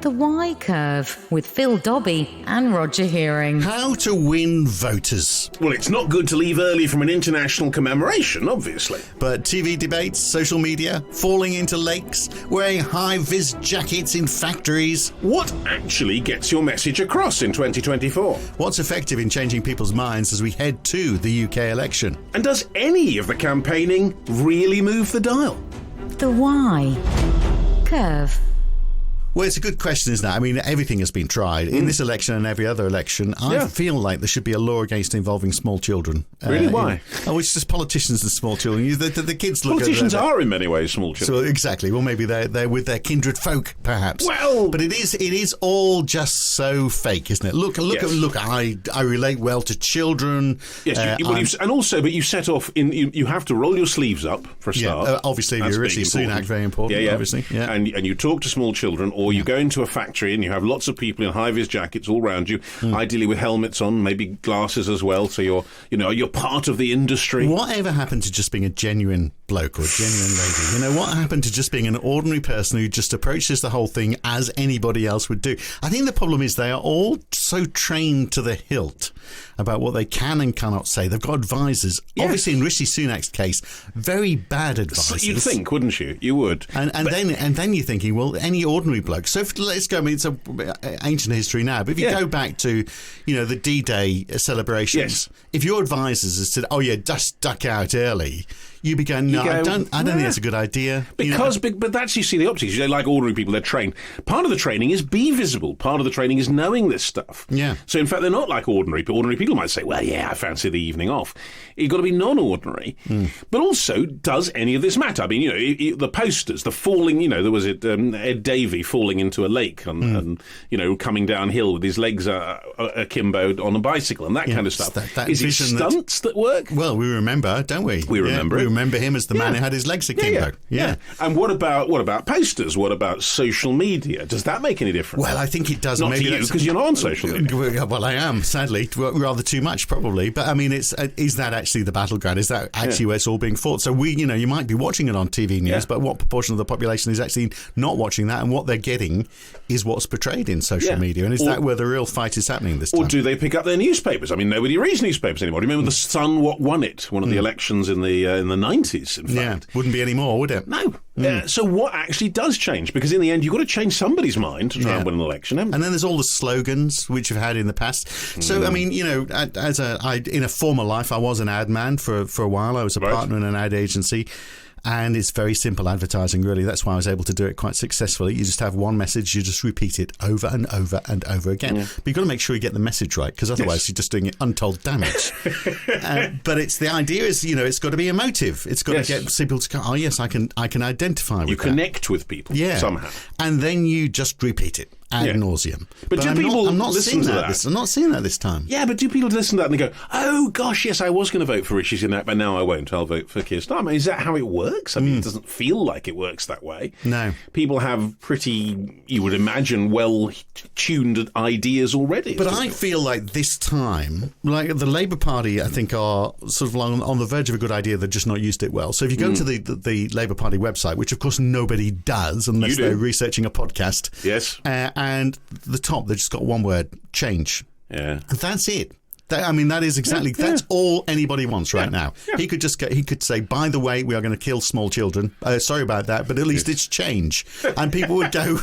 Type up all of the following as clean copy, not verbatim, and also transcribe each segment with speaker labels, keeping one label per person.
Speaker 1: The Y Curve with Phil Dobby and Roger Hearing.
Speaker 2: How to win voters.
Speaker 3: Well, it's not good to leave early from an international commemoration, obviously.
Speaker 2: But TV debates, social media, falling into lakes, wearing high-vis jackets in factories.
Speaker 3: What actually gets your message across in 2024?
Speaker 2: What's effective in changing people's minds as we head to the UK election?
Speaker 3: And does any of the campaigning really move the dial?
Speaker 1: The Y Curve.
Speaker 2: Well, it's a good question, isn't it? I mean, everything has been tried. In this election and every other election, I feel like there should be a law against involving small children.
Speaker 3: Really? Why?
Speaker 2: It's just politicians and small children. The kids look
Speaker 3: Politicians are in many ways small children.
Speaker 2: So, exactly. Well, maybe they're with their kindred folk, perhaps.
Speaker 3: Well...
Speaker 2: But it is all just so fake, isn't it? Look, I relate well to children.
Speaker 3: Yes, but you set off you have to roll your sleeves up for a start.
Speaker 2: Yeah, obviously, you're Rishi Sunak, very important, obviously. Yeah.
Speaker 3: And you talk to small children, or you go into a factory and you have lots of people in high-vis jackets all around you, ideally with helmets on, maybe glasses as well, so you're part of the industry.
Speaker 2: Whatever happened to just being a genuine bloke or a genuine lady? What happened to just being an ordinary person who just approaches the whole thing as anybody else would do? I think the problem is they are all so trained to the hilt about what they can and cannot say. They've got advisors. Yes. Obviously, in Rishi Sunak's case, very bad advisors.
Speaker 3: You'd think, wouldn't you? You would.
Speaker 2: And then you're thinking, well, any ordinary bloke. So let's go. I mean, it's ancient history now, but if you go back to, the D-Day celebrations, if your advisors had said, "Oh yeah, just duck out early," you'd be going, "No, I don't think that's a good idea."
Speaker 3: But that's, you see, the optics. Like ordinary people, they're trained. Part of the training is be visible. Part of the training is knowing this stuff.
Speaker 2: Yeah.
Speaker 3: So in fact, they're not like ordinary people. Ordinary people might say, "Well, yeah, I fancy the evening off." You've got to be non-ordinary. But also, does any of this matter? I mean, the posters, the falling. There was Ed Davey falling into a lake and coming downhill with his legs akimbo on a bicycle and that kind of stuff. Is it stunts that work?
Speaker 2: Well, we remember, don't we?
Speaker 3: We remember it.
Speaker 2: We remember him as the man who had his legs akimbo. Yeah.
Speaker 3: And what about posters? What about social media? Does that make any difference?
Speaker 2: Well, I think it does.
Speaker 3: Not to you, because you're not on social media.
Speaker 2: Well, I am, sadly. Rather too much, probably. But, I mean, is that actually the battleground? Is that actually where it's all being fought? So you might be watching it on TV news, but what proportion of the population is actually not watching that, and what they're getting is what's portrayed in social media? And is that where the real fight is happening this time?
Speaker 3: Or do they pick up their newspapers? I mean, nobody reads newspapers anymore. Do you remember The Sun, what won it? One of the elections in the 90s, in fact.
Speaker 2: Yeah, wouldn't be anymore, would it?
Speaker 3: No. So what actually does change? Because in the end, you've got to change somebody's mind to try and win an election, haven't you?
Speaker 2: And then there's all the slogans which you've had in the past. So, I mean, in a former life, I was an ad man for a while. I was a partner in an ad agency. And it's very simple advertising, really. That's why I was able to do it quite successfully. You just have one message, you just repeat it over and over and over again. Yeah. But you've got to make sure you get the message right, because otherwise you're just doing untold damage. But the idea is, it's got to be emotive. It's got to get people to go, oh, yes, I can identify with that.
Speaker 3: You connect with people somehow.
Speaker 2: And then you just repeat it ad nauseum.
Speaker 3: But do people listen to that?
Speaker 2: I'm not seeing that this time.
Speaker 3: Yeah, but do people listen to that and they go, oh, gosh, yes, I was going to vote for Rishi Sunak, but now I won't. I'll vote for Keir Starmer. Is that how it works? I mean, it doesn't feel like it works that way.
Speaker 2: No.
Speaker 3: People have pretty, you would imagine, well-tuned ideas already.
Speaker 2: But I feel like this time, like the Labour Party, I think, are sort of on the verge of a good idea. They've just not used it well. So if you go to the Labour Party website, which, of course, nobody does unless they're researching a podcast.
Speaker 3: Yes.
Speaker 2: And the top, they've just got one word, change.
Speaker 3: Yeah.
Speaker 2: And that's it. That is exactly, that's all anybody wants right now. Yeah. He could say, by the way, we are going to kill small children. Sorry about that, but at least it's change. And people would go,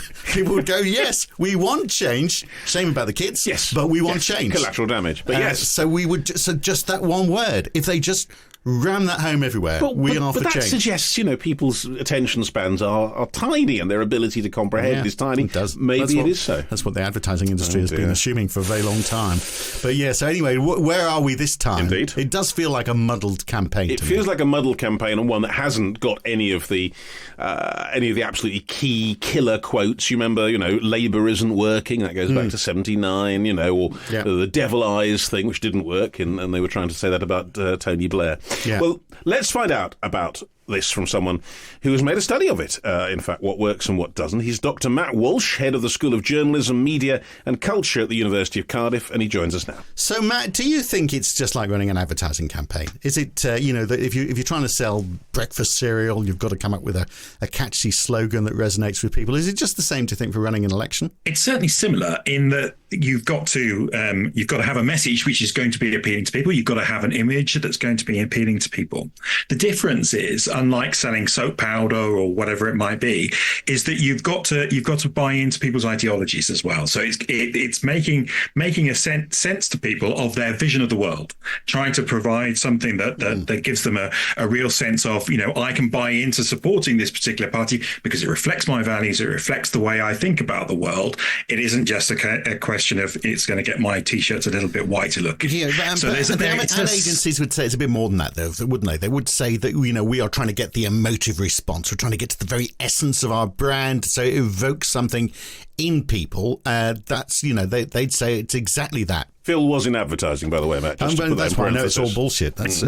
Speaker 2: yes, we want change. Shame about the kids.
Speaker 3: Yes.
Speaker 2: But we want change.
Speaker 3: Collateral damage. But yes.
Speaker 2: So just that one word, if they just ram that home everywhere, we are for change.
Speaker 3: But that suggests, people's attention spans are tiny and their ability to comprehend is tiny.
Speaker 2: It does.
Speaker 3: Maybe it is so.
Speaker 2: That's what the advertising industry has been assuming for a very long time. But yeah, so anyway, where are we this time?
Speaker 3: Indeed.
Speaker 2: It does feel like a muddled campaign.
Speaker 3: It feels like a muddled campaign, and one that hasn't got any of the absolutely key killer quotes. You remember, Labour isn't working. That goes back to 79, or the devil eyes thing, which didn't work, and they were trying to say that about Tony Blair.
Speaker 2: Yeah.
Speaker 3: Well, let's find out about this from someone who has made a study of it, in fact, what works and what doesn't. He's Dr. Matt Walsh, head of the School of Journalism, Media and Culture at the University of Cardiff, and he joins us now.
Speaker 2: So, Matt, do you think it's just like running an advertising campaign? Is it, that if you're trying to sell breakfast cereal, you've got to come up with a catchy slogan that resonates with people? Is it just the same, do you think, for running an election?
Speaker 4: It's certainly similar in that you've got to have a message which is going to be appealing to people. You've got to have an image that's going to be appealing to people. The difference is, unlike selling soap powder or whatever it might be, is that you've got to buy into people's ideologies as well. So it's making a sense to people of their vision of the world, trying to provide something that gives them a real sense of, I can buy into supporting this particular party because it reflects my values, it reflects the way I think about the world. It isn't just a question of it's going to get my T-shirts a little bit whiter looking.
Speaker 2: Yeah, but ad agencies would say it's a bit more than that, though, wouldn't they? They would say that, we are trying to get the emotive response. We're trying to get to the very essence of our brand, so it evokes something in people. They'd say it's exactly that.
Speaker 3: Phil was in advertising, by the way, Matt.
Speaker 2: That's why I know it's all bullshit. That's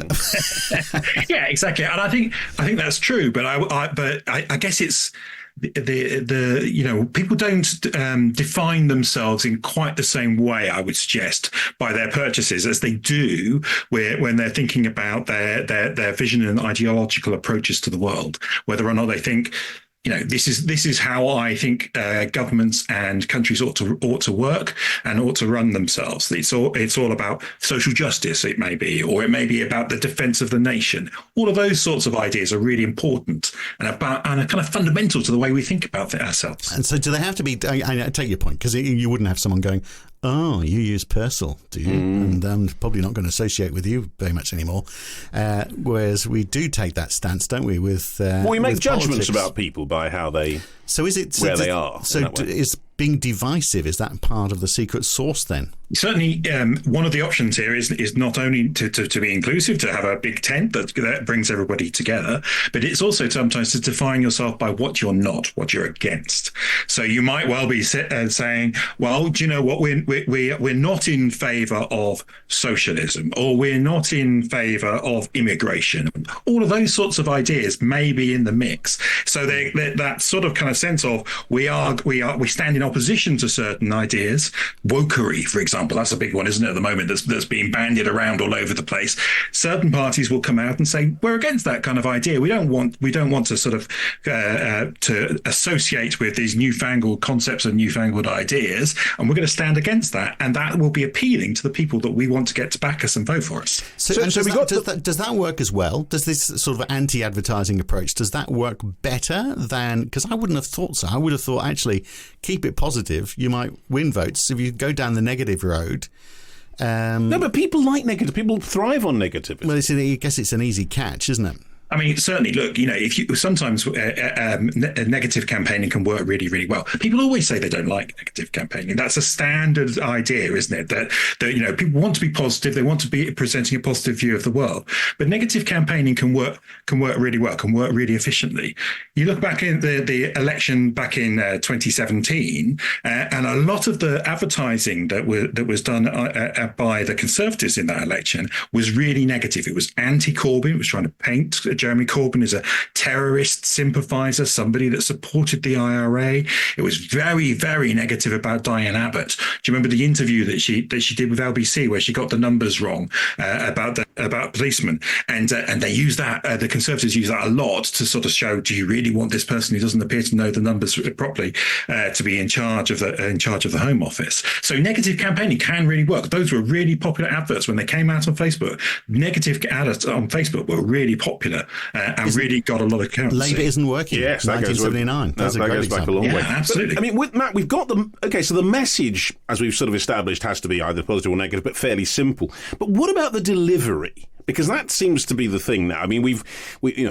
Speaker 4: yeah, exactly, and I think that's true. But I guess it's the people don't define themselves in quite the same way, I would suggest, by their purchases as they do when they're thinking about their vision and ideological approaches to the world, whether or not they think, this is how I think governments and countries ought to work and ought to run themselves. It's all about social justice, it may be, or it may be about the defence of the nation. All of those sorts of ideas are really important and are kind of fundamental to the way we think about it ourselves.
Speaker 2: And so, do they have to be? I take your point, because you wouldn't have someone going, "Oh, you use Persil, do you?" And I'm probably not going to associate with you very much anymore. Whereas we do take that stance, don't we? With
Speaker 3: we make
Speaker 2: with
Speaker 3: judgments
Speaker 2: politics
Speaker 3: about people by how they.
Speaker 2: So is it
Speaker 3: where they are?
Speaker 2: So is being divisive, is that part of the secret sauce then?
Speaker 4: Certainly, one of the options here is not only to be inclusive, to have a big tent that brings everybody together, but it's also sometimes to define yourself by what you're not, what you're against. So you might well be saying, well, do you know what, we're not in favour of socialism, or we're not in favour of immigration. All of those sorts of ideas may be in the mix. So that sort of kind of sense of we stand in opposition to certain ideas. Wokery, for example, that's a big one, isn't it, at the moment, that's being bandied around all over the place. Certain parties will come out and say, we're against that kind of idea. We don't want to sort of to associate with these newfangled concepts and newfangled ideas, and we're going to stand against that, and that will be appealing to the people that we want to get to back us and vote for us.
Speaker 2: So does that work as well? Does this sort of anti-advertising approach, does that work better than, because I wouldn't have thought so. I would have thought, actually, keep it positive, you might win votes. If you go down the negative road.
Speaker 3: No, but people like negative. People thrive on negativity.
Speaker 2: Well, I guess it's an easy catch, isn't it?
Speaker 4: I mean, certainly, look, if you sometimes negative campaigning can work really, really well. People always say they don't like negative campaigning. That's a standard idea, isn't it? That people want to be positive. They want to be presenting a positive view of the world. But negative campaigning can work really well, can work really efficiently. You look back in the election back in 2017, and a lot of the advertising that was done by the Conservatives in that election was really negative. It was anti-Corbyn. It was trying to paint Jeremy Corbyn as a terrorist sympathiser, somebody that supported the IRA. It was very, very negative about Diane Abbott. Do you remember the interview that she did with LBC where she got the numbers wrong about policemen? And they use that. The Conservatives use that a lot to sort of show: do you really want this person who doesn't appear to know the numbers properly to be in charge of the Home Office? So negative campaigning can really work. Those were really popular adverts when they came out on Facebook. Negative ads on Facebook were really popular. And really got a lot of currency.
Speaker 2: Labour isn't working.
Speaker 3: Yes,
Speaker 2: 1979. That's a great
Speaker 3: goes back a long
Speaker 2: example.
Speaker 3: way.
Speaker 4: Yeah, absolutely.
Speaker 3: But, I mean, with Matt, we've got them. Okay, so the message, as we've sort of established, has to be either positive or negative, but fairly simple. But what about the delivery? Because that seems to be the thing now. I mean, we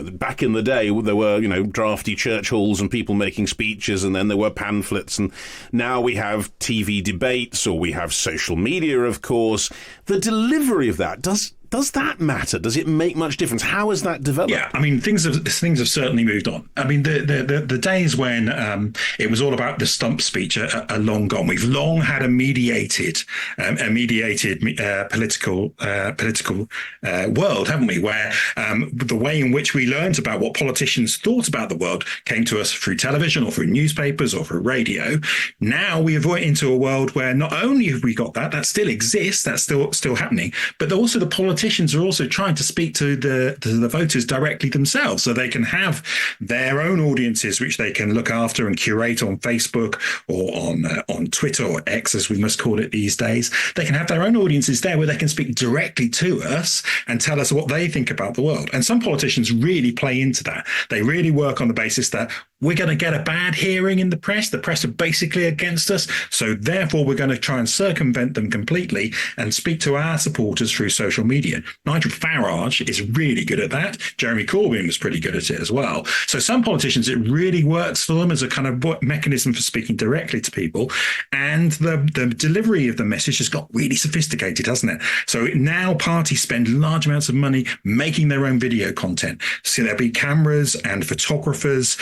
Speaker 3: back in the day there were drafty church halls and people making speeches, and then there were pamphlets, and now we have TV debates, or we have social media, of course. The delivery of that, does Does that matter? Does it make much difference? How has that developed?
Speaker 4: Yeah, I mean, things have certainly moved on. I mean, the days when it was all about the stump speech are long gone. We've long had a mediated political world, haven't we? Where the way in which we learned about what politicians thought about the world came to us through television or through newspapers or through radio. Now we have went into a world where not only have we got that still exists, that's still happening, but also the politicians are also trying to speak to the voters directly themselves, so they can have their own audiences which they can look after and curate on Facebook or on Twitter, or X as we must call it these days. They can have their own audiences there where they can speak directly to us and tell us what they think about the world. And some politicians really play into that. They really work on the basis that we're going to get a bad hearing in the press. The press are basically against us. So therefore, we're going to try and circumvent them completely and speak to our supporters through social media. Nigel Farage is really good at that. Jeremy Corbyn was pretty good at it as well. So some politicians, it really works for them as a kind of mechanism for speaking directly to people. And the delivery of the message has got really sophisticated, hasn't it? So now parties spend large amounts of money making their own video content. So there'll be cameras and photographers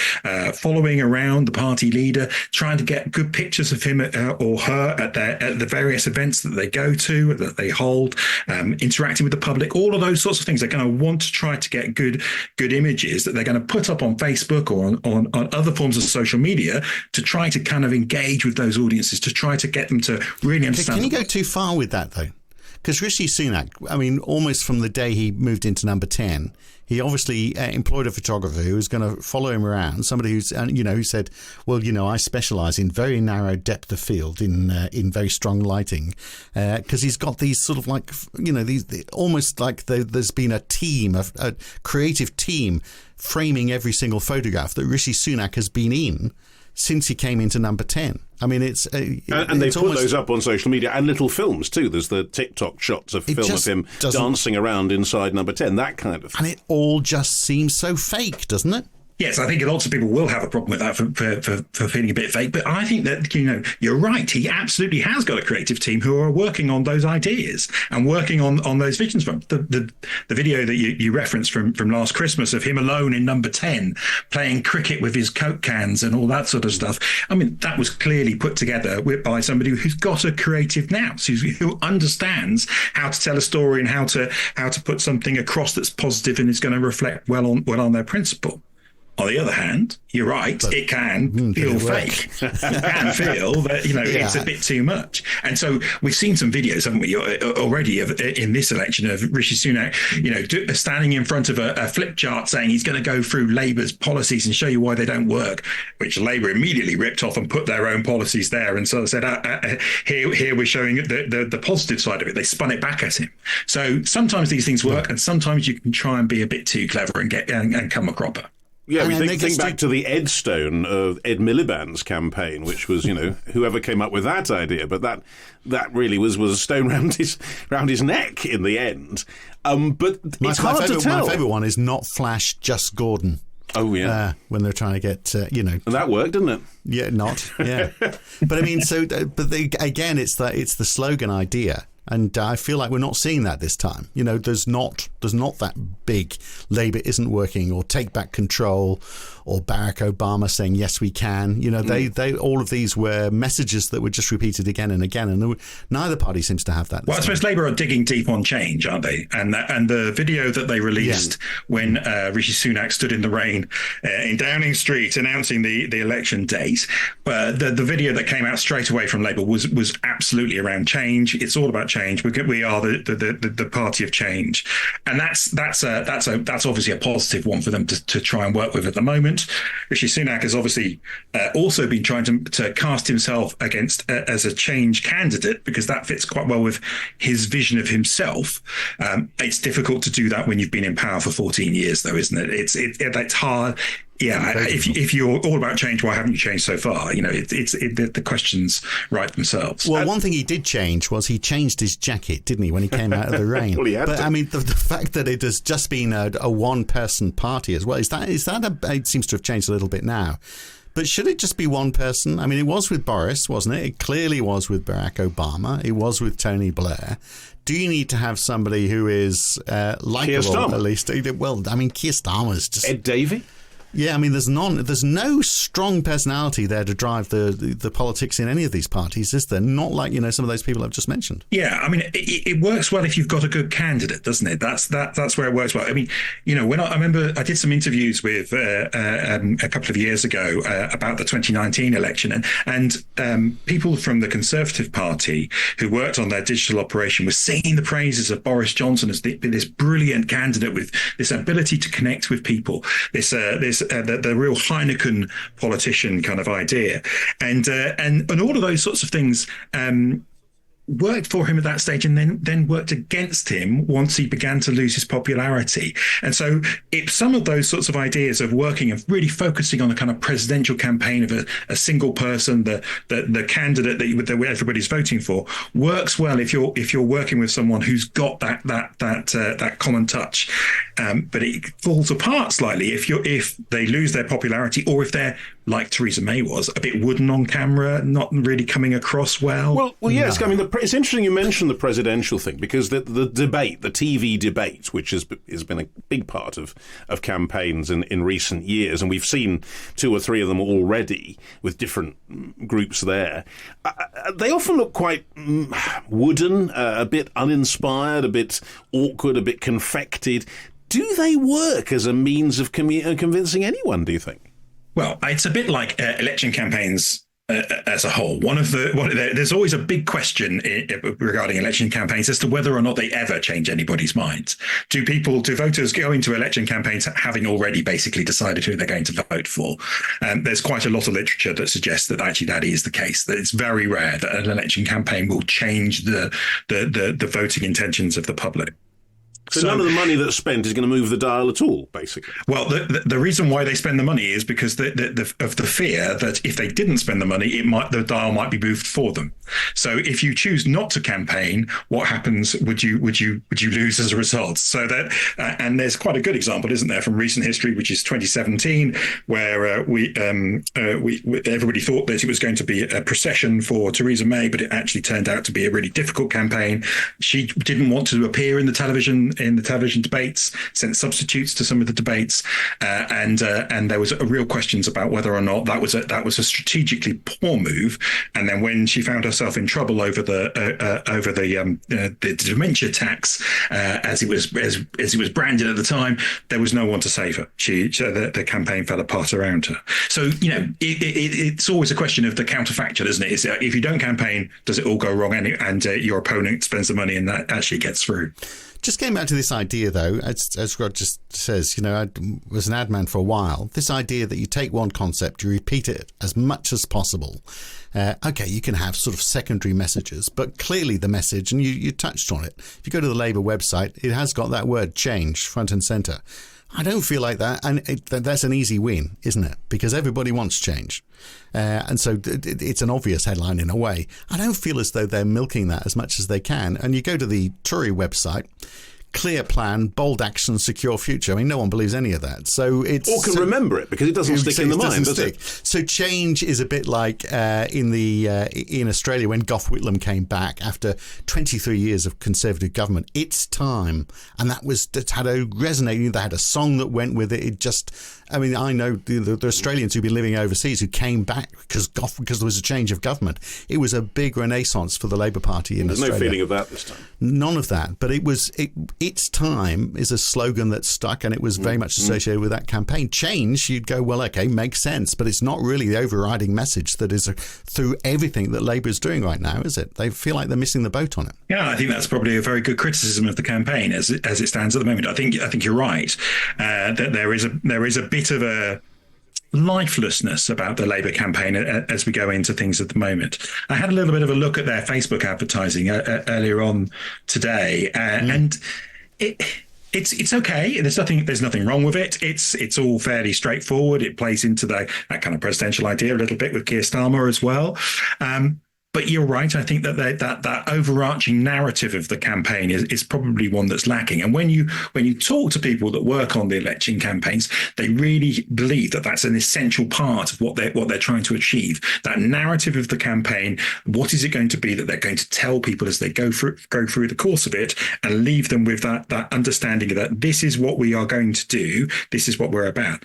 Speaker 4: following around the party leader, trying to get good pictures of him or her at the various events that they go to, that they hold, interacting with the public, all of those sorts of things. They're going to want to try to get good images that they're going to put up on Facebook or on other forms of social media to try to kind of engage with those audiences, to try to get them to really understand.
Speaker 2: Can you go too far with that, though? Because Rishi Sunak, I mean, almost from the day he moved into number 10, he obviously employed a photographer who was going to follow him around, somebody who's, who said, well, I specialise in very narrow depth of field in very strong lighting, because he's got these sort of like, these almost like there's been a creative team framing every single photograph that Rishi Sunak has been in since he came into number 10. I mean, and
Speaker 3: they put those up on social media and little films too. There's the TikTok shots of film of him dancing around inside number 10, that kind of thing.
Speaker 2: And it all just seems so fake, doesn't it?
Speaker 4: Yes, I think lots of people will have a problem with that for feeling a bit fake. But I think that, you're right. He absolutely has got a creative team who are working on those ideas and working on those visions. From the video that you referenced from last Christmas of him alone in number 10 playing cricket with his Coke cans and all that sort of stuff. I mean, that was clearly put together by somebody who's got a creative nous, who understands how to tell a story and how to put something across that's positive and is going to reflect well on their principle. On the other hand, you're right, it can feel fake. You can feel that, it's a bit too much. And so we've seen some videos, haven't we, already in this election of Rishi Sunak, standing in front of a flip chart saying he's going to go through Labour's policies and show you why they don't work, which Labour immediately ripped off and put their own policies there and sort of said, here we're showing the positive side of it. They spun it back at him. So sometimes these things work and sometimes you can try and be a bit too clever and come a cropper.
Speaker 3: Yeah, we think back to the Edstone of Ed Miliband's campaign, which was, whoever came up with that idea, but that really was a stone round his neck in the end. But it's hard to tell.
Speaker 2: My favourite one is not Flash, just Gordon.
Speaker 3: Oh, yeah.
Speaker 2: When they're trying to get,
Speaker 3: And that worked, didn't it?
Speaker 2: Yeah, yeah. But I mean, again, it's the slogan idea. And I feel like we're not seeing that this time. There's not that big Labour isn't working or take back control or Barack Obama saying, yes, we can. They all of these were messages that were just repeated again and again. And neither party seems to have that.
Speaker 4: Well, I suppose Labour are digging deep on change, aren't they? And the video that they released when Rishi Sunak stood in the rain in Downing Street announcing the election date, the video that came out straight away from Labour was absolutely around change. It's all about change. We are the party of change, and that's obviously a positive one for them to try and work with at the moment. Rishi Sunak has obviously also been trying to cast himself against as a change candidate because that fits quite well with his vision of himself. It's difficult to do that when you've been in power for 14 years, though, isn't it? It's hard. Yeah, if you're all about change, why haven't you changed so far? The questions write themselves.
Speaker 2: Well, one thing he did change was he changed his jacket, didn't he, when he came out of the rain?
Speaker 3: But
Speaker 2: I mean, the fact that it has just been a one-person party as well, it seems to have changed a little bit now. But should it just be one person? I mean, it was with Boris, wasn't it? It clearly was with Barack Obama. It was with Tony Blair. Do you need to have somebody who is likable, at least? Well, I mean, Keir Starmer's just...
Speaker 3: Ed Davey?
Speaker 2: Yeah, I mean, there's no strong personality there to drive the politics in any of these parties, is there? Not like, some of those people I've just mentioned.
Speaker 4: Yeah, I mean, it works well if you've got a good candidate, doesn't it? That's where it works well. I mean, when I remember I did some interviews with a couple of years ago about the 2019 election, and people from the Conservative Party who worked on their digital operation were singing the praises of Boris Johnson as this brilliant candidate with this ability to connect with people, the real Heineken politician kind of idea, and all of those sorts of things worked for him at that stage, and then worked against him once he began to lose his popularity. And so some of those sorts of ideas of working and really focusing on a kind of presidential campaign of a single person, the candidate that everybody's voting for, works well if you're working with someone who's got that common touch. But it falls apart slightly if they lose their popularity, or if they're, like Theresa May was, a bit wooden on camera, not really coming across well.
Speaker 3: Well, yes. No. I mean, it's interesting you mentioned the presidential thing, because the debate, the TV debate, which has been a big part of campaigns in recent years, and we've seen 2 or 3 of them already with different groups there, they often look quite wooden, a bit uninspired, a bit awkward, a bit confected. Do they work as a means of convincing anyone, do you think?
Speaker 4: Well, it's a bit like election campaigns as a whole. There's always a big question regarding election campaigns as to whether or not they ever change anybody's minds. Do voters go into election campaigns having already basically decided who they're going to vote for? There's quite a lot of literature that suggests that actually that is the case, that it's very rare that an election campaign will change the voting intentions of the public.
Speaker 3: So none of the money that's spent is going to move the dial at all, basically.
Speaker 4: Well, the reason why they spend the money is because of the fear that if they didn't spend the money, the dial might be moved for them. So if you choose not to campaign, what happens? Would you lose as a result? So that and there's quite a good example, isn't there, from recent history, which is 2017, where everybody thought that it was going to be a procession for Theresa May, but it actually turned out to be a really difficult campaign. She didn't want to appear in the television debates, sent substitutes to some of the debates, and there was a real questions about whether or not that was a strategically poor move. And then when she found herself in trouble over the dementia tax, as it was branded at the time, there was no one to save her. The campaign fell apart around her. So it's always a question of the counterfactual, isn't it? If you don't campaign, does it all go wrong, and your opponent spends the money and that actually gets through?
Speaker 2: Just getting back to this idea, though, as Rod just says, I was an ad man for a while. This idea that you take one concept, you repeat it as much as possible. Okay, you can have sort of secondary messages, but clearly the message, and you touched on it. If you go to the Labour website, it has got that word change front and centre. I don't feel like that, and that's an easy win, isn't it? Because everybody wants change. And so it's an obvious headline in a way. I don't feel as though they're milking that as much as they can. And you go to the Tory website, clear plan, bold action, secure future. I mean, no one believes any of that. So it's
Speaker 3: or can remember it because it doesn't stick in the mind, does it?
Speaker 2: So change is a bit like in Australia when Gough Whitlam came back after 23 years of Conservative government. It's time, and that had a resonating. They had a song that went with it. It just, I mean, I know the Australians who've been living overseas who came back because there was a change of government. It was a big renaissance for the Labour Party in Australia.
Speaker 3: There's no feeling of that this time.
Speaker 2: None of that, but it's time is a slogan that stuck, and it was very much associated with that campaign. Change, you'd go, well, okay, makes sense, but it's not really the overriding message that is through everything that Labour is doing right now, is it? They feel like they're missing the boat on it.
Speaker 4: Yeah, I think that's probably a very good criticism of the campaign as it stands at the moment. I think you're right that there is a bit of a lifelessness about the Labour campaign as we go into things at the moment. I had a little bit of a look at their Facebook advertising earlier on today, and it's okay. There's nothing wrong with it. It's all fairly straightforward. It plays into that kind of presidential idea a little bit with Keir Starmer as well. But you're right. I think that that overarching narrative of the campaign is probably one that's lacking. And when you talk to people that work on the election campaigns, they really believe that that's an essential part of what they're trying to achieve. That narrative of the campaign. What is it going to be that they're going to tell people as they go through the course of it, and leave them with that understanding that this is what we are going to do. This is what we're about.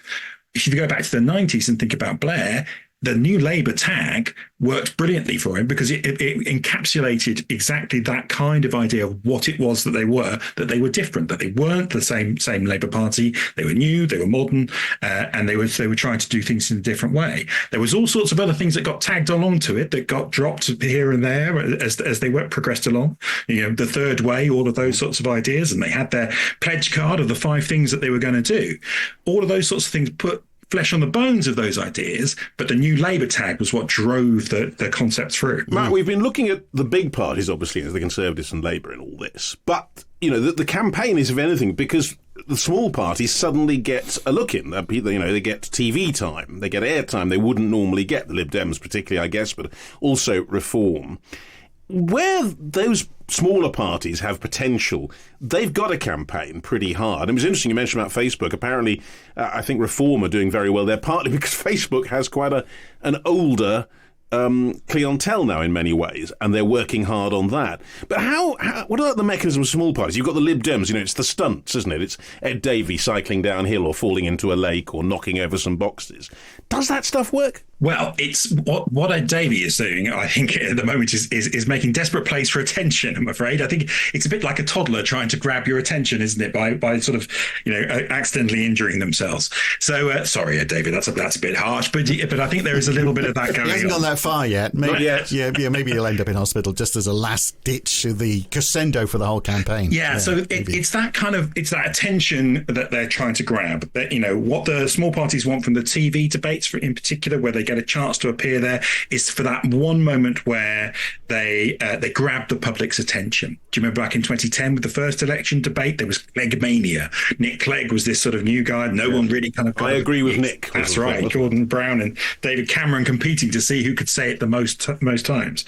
Speaker 4: If you go back to the 90s and think about Blair, the New Labour tag worked brilliantly for him because it encapsulated exactly that kind of idea of what it was that they were different, that they weren't the same Labour Party. They were new, they were modern, and they were trying to do things in a different way. There was all sorts of other things that got tagged along to it that got dropped here and there as they progressed along. The third way, all of those sorts of ideas, and they had their pledge card of the 5 things that they were going to do. All of those sorts of things put flesh on the bones of those ideas, but the New Labour tag was what drove the concept through.
Speaker 3: Matt, we've been looking at the big parties, obviously, as the Conservatives and Labour in all this. But, the campaign is, if anything, because the small parties suddenly get a look in. They get TV time, they get airtime they wouldn't normally get, the Lib Dems particularly, I guess, but also Reform. Where those smaller parties have potential, they've got to campaign pretty hard. It was interesting you mentioned about Facebook. Apparently, I think Reform are doing very well there, partly because Facebook has quite an older clientele now in many ways, and they're working hard on that. But what are the mechanisms of small parties? You've got the Lib Dems, it's the stunts, isn't it? It's Ed Davey cycling downhill or falling into a lake or knocking over some boxes. Does that stuff work?
Speaker 4: Well, it's what Ed Davey is doing, I think, at the moment is making desperate plays for attention, I'm afraid. I think it's a bit like a toddler trying to grab your attention, isn't it, by sort of, accidentally injuring themselves. So, sorry, Ed Davey, that's a bit harsh, but I think there is a little bit of that going on.
Speaker 2: He hasn't gone that far yet. Maybe,
Speaker 3: Not yet.
Speaker 2: Yeah, maybe he'll end up in hospital just as a last ditch, the crescendo for the whole campaign.
Speaker 4: Yeah, so it's that attention that they're trying to grab. That, what the small parties want from the TV debates, in particular, where they get a chance to appear there, is for that one moment where they grab the public's attention. Do you remember back in 2010 with the first election debate? There was Clegg mania. Nick Clegg was this sort of new guy. No one really kind of.
Speaker 3: I agree with Nick.
Speaker 4: That's right. Gordon Brown and David Cameron competing to see who could say it the most times.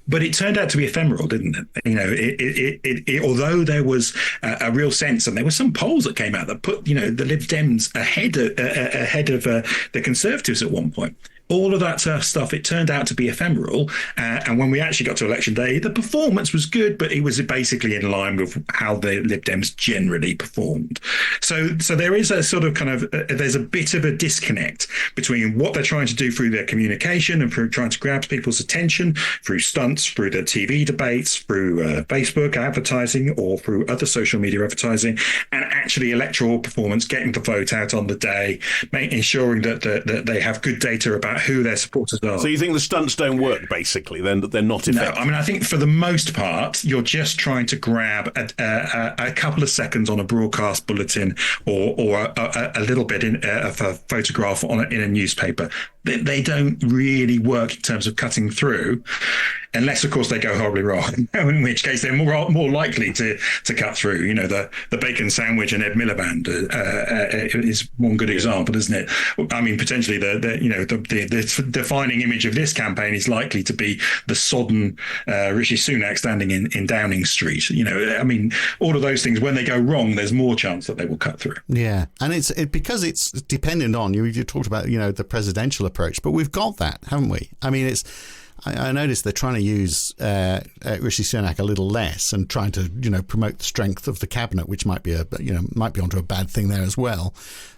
Speaker 4: But it turned out to be ephemeral, didn't it? Although there was a real sense, and there were some polls that came out that put, the Lib Dems ahead of the Conservatives at one point. All of that stuff, it turned out to be ephemeral. And when we actually got to election day, the performance was good, but it was basically in line with how the Lib Dems generally performed. So there is a sort of there's a bit of a disconnect between what they're trying to do through their communication and through trying to grab people's attention through stunts, through the TV debates, through Facebook advertising or through other social media advertising, and actually electoral performance, getting the vote out on the day, ensuring that they have good data about who their supporters are.
Speaker 3: So you think the stunts don't work, basically? Then they're not effective?
Speaker 4: No, I mean, I think for the most part, you're just trying to grab a couple of seconds on a broadcast bulletin or a little bit of a photograph in a newspaper. They don't really work in terms of cutting through, unless, of course, they go horribly wrong, in which case they're more likely to cut through. The bacon sandwich and Ed Miliband is one good example, isn't it? I mean, potentially the defining image of this campaign is likely to be the sodden Rishi Sunak standing in Downing Street. I mean, all of those things, when they go wrong, there's more chance that they will cut through.
Speaker 2: Yeah, and it's because it's dependent on you talked about the presidential approach, but we've got that, haven't we? I mean, I noticed they're trying to use Rishi Sunak a little less and trying to promote the strength of the cabinet, which might be onto a bad thing there as well.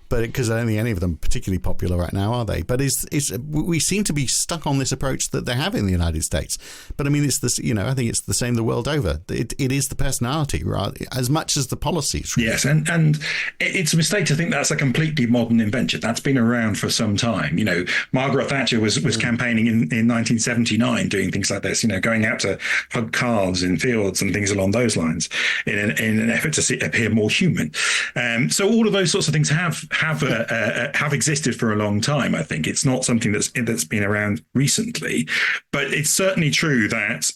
Speaker 2: But because I don't think any of them are particularly popular right now, are they? But we seem to be stuck on this approach that they have in the United States. But I mean, it's this. I think it's the same the world over. It is the personality, right, as much as the policies. Really.
Speaker 4: Yes, and it's a mistake to think that's a completely modern invention. That's been around for some time. Margaret Thatcher was campaigning in 1979, doing things like this. Going out to hug calves in fields and things along those lines, in an effort to appear more human. So all of those sorts of things have existed for a long time. I think it's not something that's been around recently, but it's certainly true that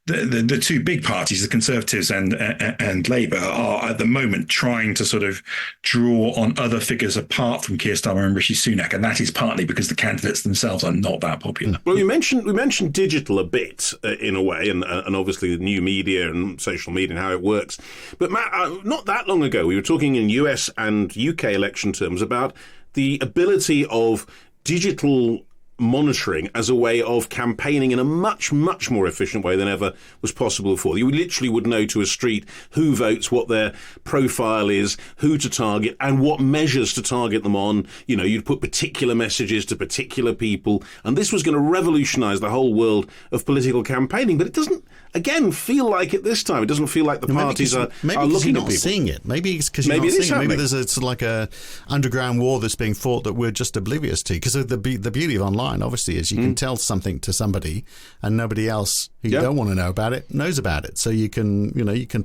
Speaker 4: the two big parties, the Conservatives and Labour, are at the moment trying to sort of draw on other figures apart from Keir Starmer and Rishi Sunak, and that is partly because the candidates themselves are not that popular.
Speaker 3: Well, we mentioned digital a bit in a way, and obviously the new media and social media and how it works. But Matt, not that long ago, we were talking in US and UK election terms about the ability of digital monitoring as a way of campaigning in a much, much more efficient way than ever was possible before. You literally would know to a street who votes, what their profile is, who to target, and what measures to target them on. You know, you'd put particular messages to particular people, and this was going to revolutionise the whole world of political campaigning. But it doesn't, again, feel like it this time. It doesn't feel like the parties are looking at people.
Speaker 2: Seeing it. Maybe it's because you're not seeing it. Maybe there's a sort of like a underground war that's being fought that we're just oblivious to. Because the beauty of online, obviously, is you can tell something to somebody and nobody else who you don't want to know about it knows about it. So you can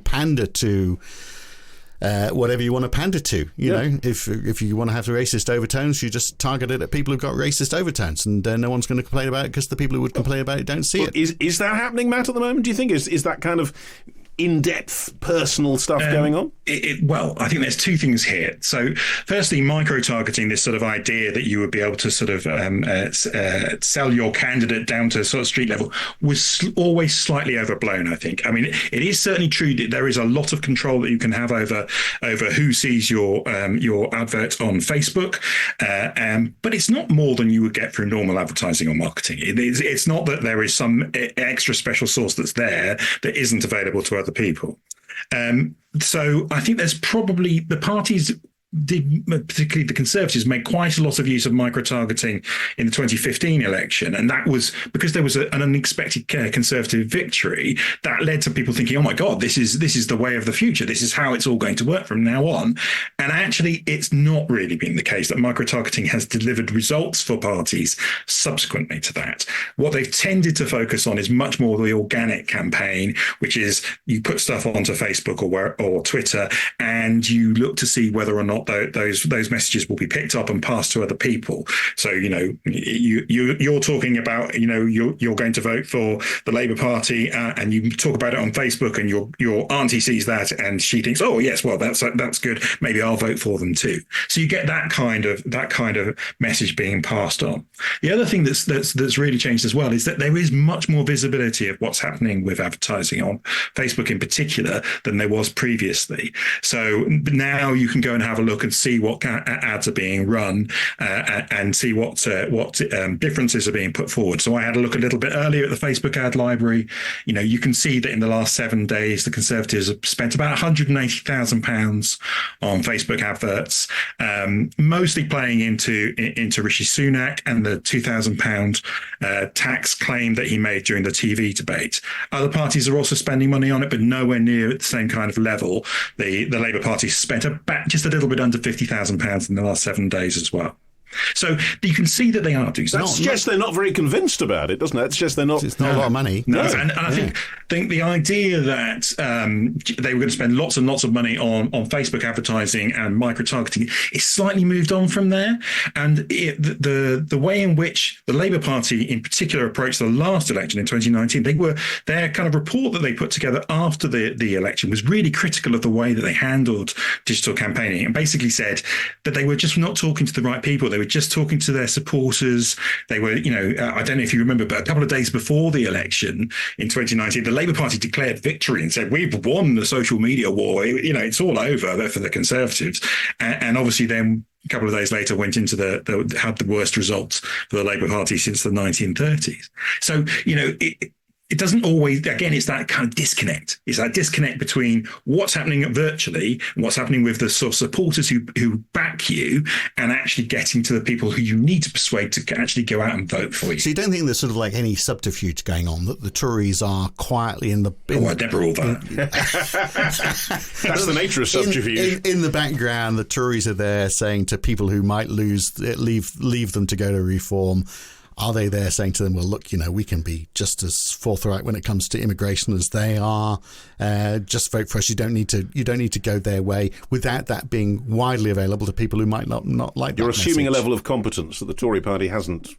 Speaker 2: pander to whatever you want to pander to. You know, if you want to have the racist overtones, you just target it at people who've got racist overtones, and no one's going to complain about it because the people who would complain about it don't see it.
Speaker 3: Is that happening, Matt, at the moment? Do you think is that kind of in-depth personal stuff going on?
Speaker 4: Well, I think there's two things here. So firstly, micro-targeting, this sort of idea that you would be able to sort of sell your candidate down to sort of street level, was always slightly overblown, I think. I mean, it is certainly true that there is a lot of control that you can have over who sees your advert on Facebook, but it's not more than you would get through normal advertising or marketing. It's not that there is some extra special source that's there that isn't available to other people. So I think there's probably the parties, particularly the Conservatives, made quite a lot of use of micro-targeting in the 2015 election. And that was because there was an unexpected Conservative victory that led to people thinking, oh my God, this is the way of the future. This is how it's all going to work from now on. And actually, it's not really been the case that micro-targeting has delivered results for parties subsequently to that. What they've tended to focus on is much more the organic campaign, which is you put stuff onto Facebook or Twitter, and you look to see whether or not those messages will be picked up and passed to other people. So, you know, you're talking about, you know, you're going to vote for the Labour Party, and you talk about it on Facebook, and your auntie sees that and she thinks, oh yes, well that's good. Maybe I'll vote for them too. So you get that kind of message being passed on. The other thing that's really changed as well is that there is much more visibility of what's happening with advertising on Facebook in particular than there was previously. So now you can go and have a look and see what ads are being run, and see what differences are being put forward. So I had a look a little bit earlier at the Facebook ad library. You know, you can see that in the last 7 days, the Conservatives have spent about £180,000 on Facebook adverts, mostly playing into Rishi Sunak and the £2,000 tax claim that he made during the TV debate. Other parties are also spending money on it, but nowhere near at the same kind of level. The Labour Party spent just a little bit under £50,000 in the last 7 days as well. So you can see that they are doing something.
Speaker 3: That suggests they're not very convinced about it, doesn't it? It suggests they're not.
Speaker 2: It's not a lot of money.
Speaker 4: No, and I think the idea that they were going to spend lots and lots of money on Facebook advertising and micro-targeting is slightly moved on from there. And the way in which the Labour Party in particular approached the last election in 2019, their kind of report that they put together after the election was really critical of the way that they handled digital campaigning, and basically said that they were just not talking to the right people. They were just talking to their supporters. They were, you know, I don't know if you remember, but a couple of days before the election in 2019, the Labour Party declared victory and said, we've won the social media war. You know, it's all over for the Conservatives. And obviously then a couple of days later went into had the worst results for the Labour Party since the 1930s. So, you know, it doesn't always, again, it's that kind of disconnect. It's that disconnect between what's happening virtually and what's happening with the sort of supporters who back you, and actually getting to the people who you need to persuade to actually go out and vote for you.
Speaker 2: So you don't think there's sort of like any subterfuge going on, that the Tories are quietly I'd
Speaker 4: never all vote.
Speaker 3: That's the nature of subterfuge.
Speaker 2: In the background, the Tories are there saying to people who might leave them to go to Reform, Are they there saying to them, well, look, we can be just as forthright when it comes to immigration as they are. Just vote for us. You don't need to go their way, without that being widely available to people who might not like that.
Speaker 3: You're assuming
Speaker 2: message.
Speaker 3: a level of competence that the Tory party hasn't.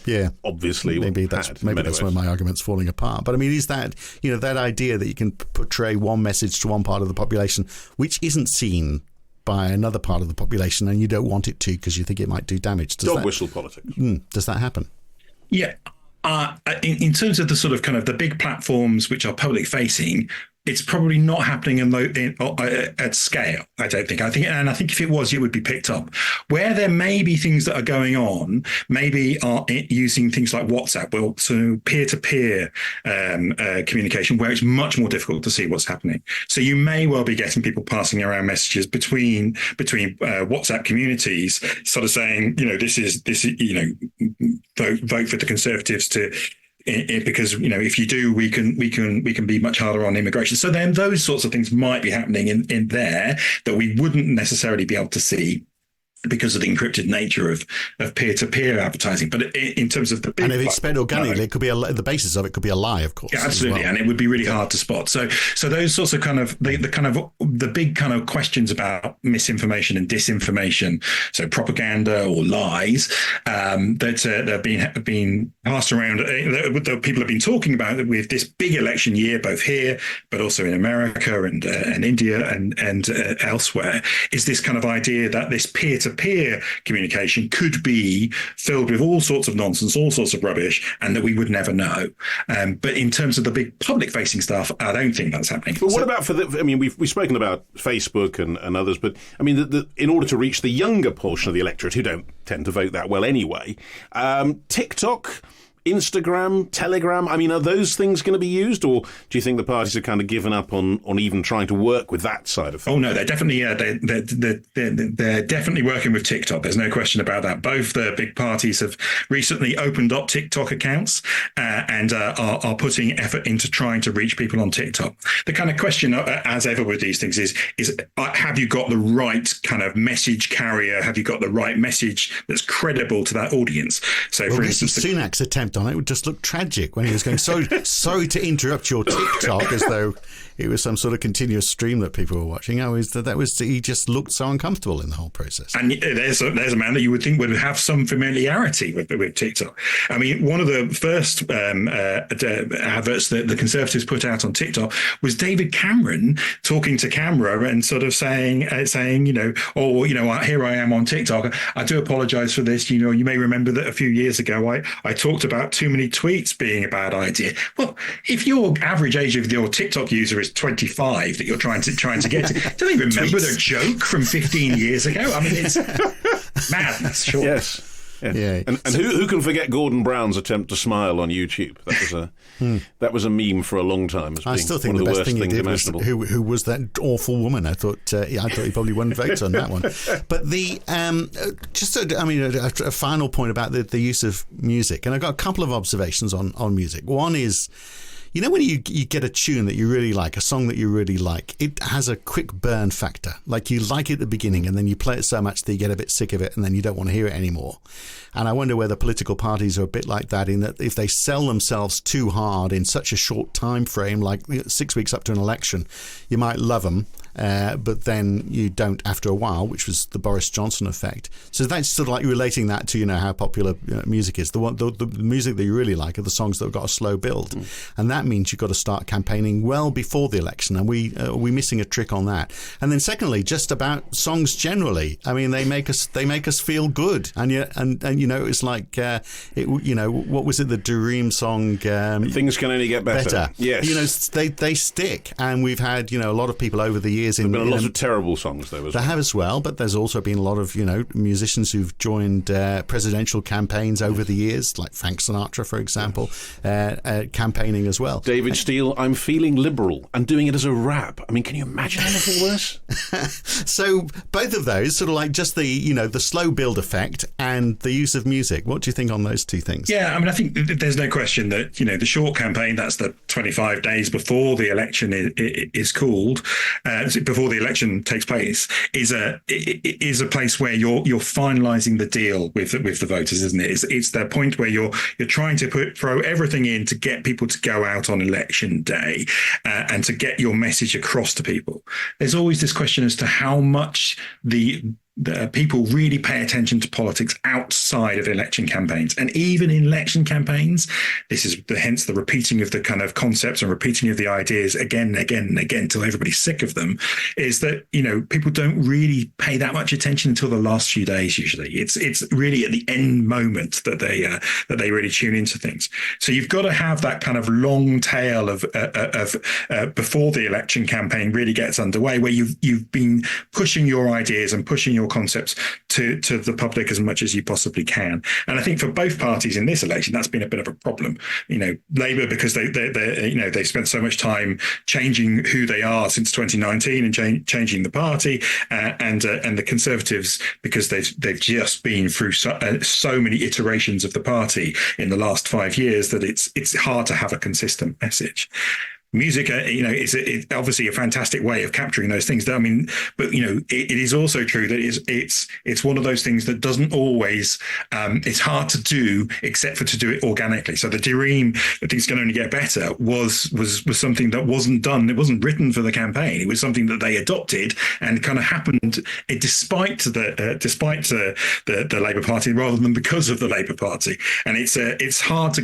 Speaker 2: Yeah,
Speaker 3: obviously.
Speaker 2: Maybe that's where my argument's falling apart. But I mean, is that that idea that you can portray one message to one part of the population which isn't seen by another part of the population, and you don't want it to because you think it might do damage?
Speaker 3: Dog whistle politics.
Speaker 2: Does that happen?
Speaker 4: Yeah. In terms of the sort of kind of the big platforms which are public facing, it's probably not happening at scale. I don't think. I think if it was, it would be picked up. Where there may be things that are going on, maybe are using things like WhatsApp, well, so peer-to-peer communication, where it's much more difficult to see what's happening. So you may well be getting people passing around messages between WhatsApp communities, sort of saying, this is vote for the Conservatives because if you do, we can be much harder on immigration. So then those sorts of things might be happening in there that we wouldn't necessarily be able to see because of the encrypted nature of peer-to-peer advertising. But in terms of the big,
Speaker 2: and if it's spread organically, it could be the basis of it could be a lie, of course.
Speaker 4: Yeah, absolutely, and it would be really hard to spot. So those sorts of the big kind of questions about misinformation and disinformation, so propaganda or lies that have been passed around, that people have been talking about with this big election year, both here but also in America and India and elsewhere, is this kind of idea that this peer-to-peer communication could be filled with all sorts of nonsense, all sorts of rubbish, and that we would never know. But in terms of the big public-facing stuff, I don't think that's happening.
Speaker 3: But what about we've spoken about Facebook and others, but I mean, in order to reach the younger portion of the electorate who don't tend to vote that well anyway, TikTok, Instagram, Telegram, I mean, are those things going to be used, or do you think the parties are kind of given up on even trying to work with that side of things?
Speaker 4: Oh no, they're definitely they're definitely working with TikTok. There's no question about that. Both the big parties have recently opened up TikTok accounts and are putting effort into trying to reach people on TikTok. The kind of question, as ever with these things, is have you got the right kind message carrier? Have you got the right message that's credible to that audience? So, for instance,
Speaker 2: Sunak's attempt on it would just look tragic when he was going, sorry to interrupt your TikTok, as though it was some sort of continuous stream that people were watching. He just looked so uncomfortable in the whole process.
Speaker 4: And there's a man that you would think would have some familiarity with TikTok. I mean, one of the first adverts that the Conservatives put out on TikTok was David Cameron talking to camera and sort of saying, here I am on TikTok. I do apologise for this. You may remember that a few years ago I talked about too many tweets being a bad idea. Well, if your average age of your TikTok user is 25 that you're trying to get to, do they remember the joke from 15 years ago? I mean, it's madness, sure.
Speaker 3: Yes.
Speaker 2: Yeah.
Speaker 3: And who can forget Gordon Brown's attempt to smile on YouTube? That was a meme for a long time.
Speaker 2: I still think the best thing he did was who was that awful woman. I thought he probably won votes on that one. But a final point about the use of music, and I've got a couple of observations on music. One is, when you get a tune that you really like, a song that you really like, it has a quick burn factor. Like, you like it at the beginning and then you play it so much that you get a bit sick of it and then you don't want to hear it anymore. And I wonder whether political parties are a bit like that, in that if they sell themselves too hard in such a short time frame, like 6 weeks up to an election, you might love them, but then you don't after a while, which was the Boris Johnson effect. So that's sort of like relating that to how popular music is. The music that you really like are the songs that have got a slow build, and that means you've got to start campaigning well before the election. And we're missing a trick on that. And then secondly, just about songs generally. I mean, they make us feel good, and it's like what was it, the Dream song?
Speaker 3: Things can only get better.
Speaker 2: Yes, they stick, and we've had a lot of people over the years.
Speaker 3: There have been a lot of terrible songs, though.
Speaker 2: There have as well, but there's also been a lot of musicians who've joined presidential campaigns over the years, like Frank Sinatra, for example, campaigning as well.
Speaker 3: David Steele, I'm feeling liberal, and doing it as a rap. I mean, can you imagine anything worse?
Speaker 2: So both of those, sort of like just the slow build effect and the use of music. What do you think on those two things?
Speaker 4: Yeah, I mean, I think there's no question that the short campaign, that's the 25 days before the election is called, before the election takes place, is a place where you're finalising the deal with the voters, isn't it? It's the point where you're trying to throw everything in to get people to go out on election day and to get your message across to people. There's always this question as to how much the people really pay attention to politics outside of election campaigns. And even in election campaigns, this is hence the repeating of the kind of concepts and repeating of the ideas again and again and again until everybody's sick of them, is that, people don't really pay that much attention until the last few days usually. It's really at the end moment that they really tune into things. So you've got to have that kind of long tail of before the election campaign really gets underway, where you've been pushing your ideas and pushing your concepts to the public as much as you possibly can. And I think for both parties in this election, that's been a bit of a problem. Labour, because they spent so much time changing who they are since 2019 and changing the party, and the Conservatives, because they've just been through so many iterations of the party in the last 5 years that it's hard to have a consistent message. Music, is obviously a fantastic way of capturing those things. I mean, but it is also true that it's one of those things that doesn't always. It's hard to do, except for to do it organically. So the dream that things can only get better was something that wasn't done. It wasn't written for the campaign. It was something that they adopted and kind of happened despite the Labour Party rather than because of the Labour Party. And it's hard to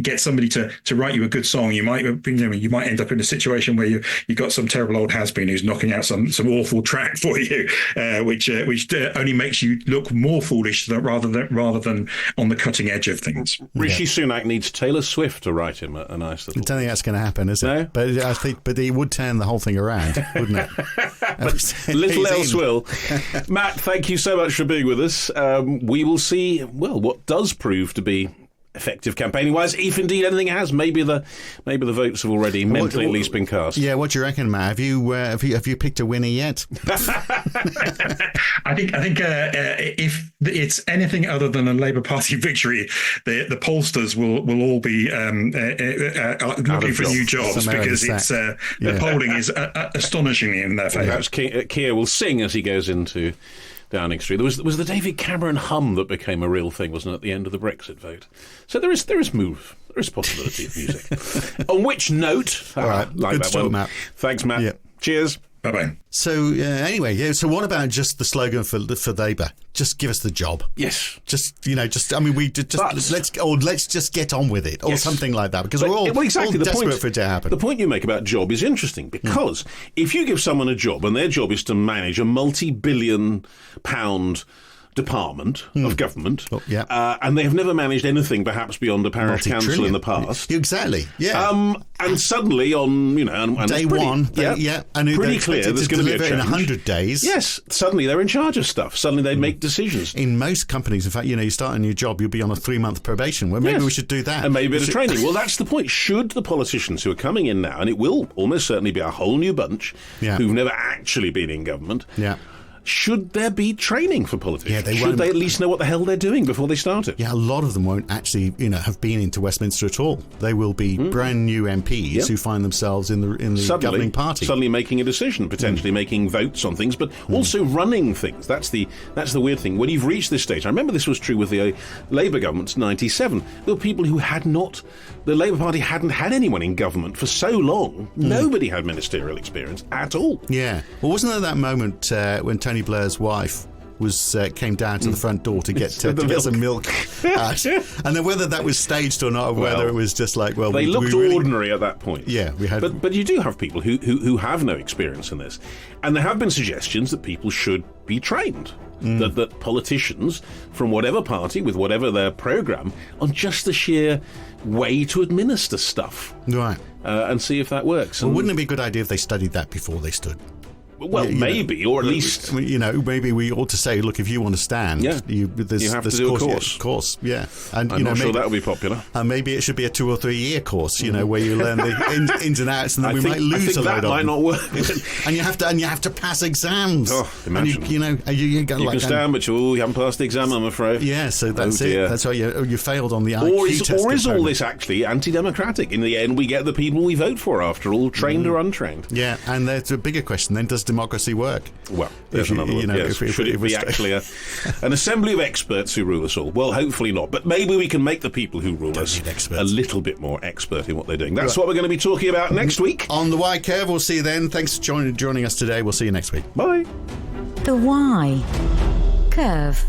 Speaker 4: get somebody to write you a good song. You might you might end up in a situation where you got some terrible old has-been who's knocking out some awful track for you, which only makes you look more foolish rather than on the cutting edge of things.
Speaker 3: Rishi Sunak needs Taylor Swift to write him a nice little.
Speaker 2: I don't think that's going to happen, is it?
Speaker 3: No?
Speaker 2: But I think, it would turn the whole thing around, wouldn't it?
Speaker 3: But little else will. Matt, thank you so much for being with us. We will see. Well, what does prove to be effective campaigning wise, if indeed anything has. Maybe the votes have already mentally at least been cast.
Speaker 2: Yeah, what do you reckon, Matt? Have you picked a winner yet?
Speaker 4: I think if it's anything other than a Labour Party victory, the pollsters will all be looking for new jobs, because the polling is astonishingly in their favour.
Speaker 3: Perhaps Keir will sing as he goes into Downing Street. There was the David Cameron hum that became a real thing, wasn't it, at the end of the Brexit vote? So there is possibility of music. On which note,
Speaker 2: all right,
Speaker 3: like
Speaker 2: good
Speaker 3: that
Speaker 2: talk,
Speaker 3: one.
Speaker 2: Matt.
Speaker 3: Thanks, Matt.
Speaker 2: Yeah.
Speaker 3: Cheers.
Speaker 4: Bye-bye.
Speaker 2: So anyway, so what about just the slogan for Labour? Just give us the job.
Speaker 3: Yes.
Speaker 2: Let's just get on with it, or something like that, because we're all desperate for it to happen.
Speaker 3: The point you make about job is interesting, because if you give someone a job and their job is to manage a multi-billion-pound department of government, and they have never managed anything perhaps beyond a parish council in the past.
Speaker 2: Exactly, yeah.
Speaker 3: And suddenly on,
Speaker 2: day one, and
Speaker 3: pretty clear there's going to be a change.
Speaker 2: In 100 days.
Speaker 3: Yes, suddenly they're in charge of stuff. Suddenly they make decisions.
Speaker 2: In most companies, in fact, you start a new job, you'll be on a 3-month probation. Well, maybe we should do that.
Speaker 3: And maybe a bit of training. Well, that's the point. Should the politicians who are coming in now, and it will almost certainly be a whole new bunch who've never actually been in government, should there be training for politicians?
Speaker 2: Yeah,
Speaker 3: should they at least know what the hell they're doing before they start it?
Speaker 2: Yeah, a lot of them won't actually, have been into Westminster at all. They will be brand new MPs who find themselves in the governing party,
Speaker 3: suddenly making a decision, potentially making votes on things, but also running things. That's the weird thing. When you've reached this stage, I remember this was true with the Labour government's 97. There were people who the Labour Party hadn't had anyone in government for so long. Nobody had ministerial experience at all.
Speaker 2: Yeah. Well, wasn't there that moment when Tony Blair's wife came down to the front door to get some milk out. And then whether that was staged or not, or whether it was just like,
Speaker 3: they looked ordinary at that point.
Speaker 2: Yeah, we had.
Speaker 3: But you do have people who have no experience in this, and there have been suggestions that people should be trained. That politicians from whatever party, with whatever their programme, on just the sheer way to administer stuff,
Speaker 2: right,
Speaker 3: and see if that works.
Speaker 2: Well, wouldn't it be a good idea if they studied that before they stood?
Speaker 3: Well, maybe, or at least...
Speaker 2: maybe we ought to say, look, if you want to stand,
Speaker 3: you have to do a course.
Speaker 2: Course, yeah. And,
Speaker 3: I'm not sure that would be popular.
Speaker 2: And maybe it should be a 2 or 3 year course, where you learn the ins and outs, and then might lose a load of them.
Speaker 3: that might not work.
Speaker 2: and you have to pass exams.
Speaker 3: Oh, imagine.
Speaker 2: And you
Speaker 3: can stand, but you haven't passed the exam, I'm afraid.
Speaker 2: Yeah, so that's it. That's why you failed on the IQ test.
Speaker 3: Or is all this actually anti-democratic? In the end, we get the people we vote for, after all, trained or untrained.
Speaker 2: Yeah, and there's a bigger question then: does democracy work?
Speaker 3: Well, there's another one. Yes. Should it be actually an assembly of experts who rule us all? Well, hopefully not. But maybe we can make the people who rule us a little bit more expert in what they're doing. That's what we're going to be talking about next week.
Speaker 2: On the Y Curve, we'll see you then. Thanks for joining us today. We'll see you next week.
Speaker 3: Bye.
Speaker 1: The Y Curve.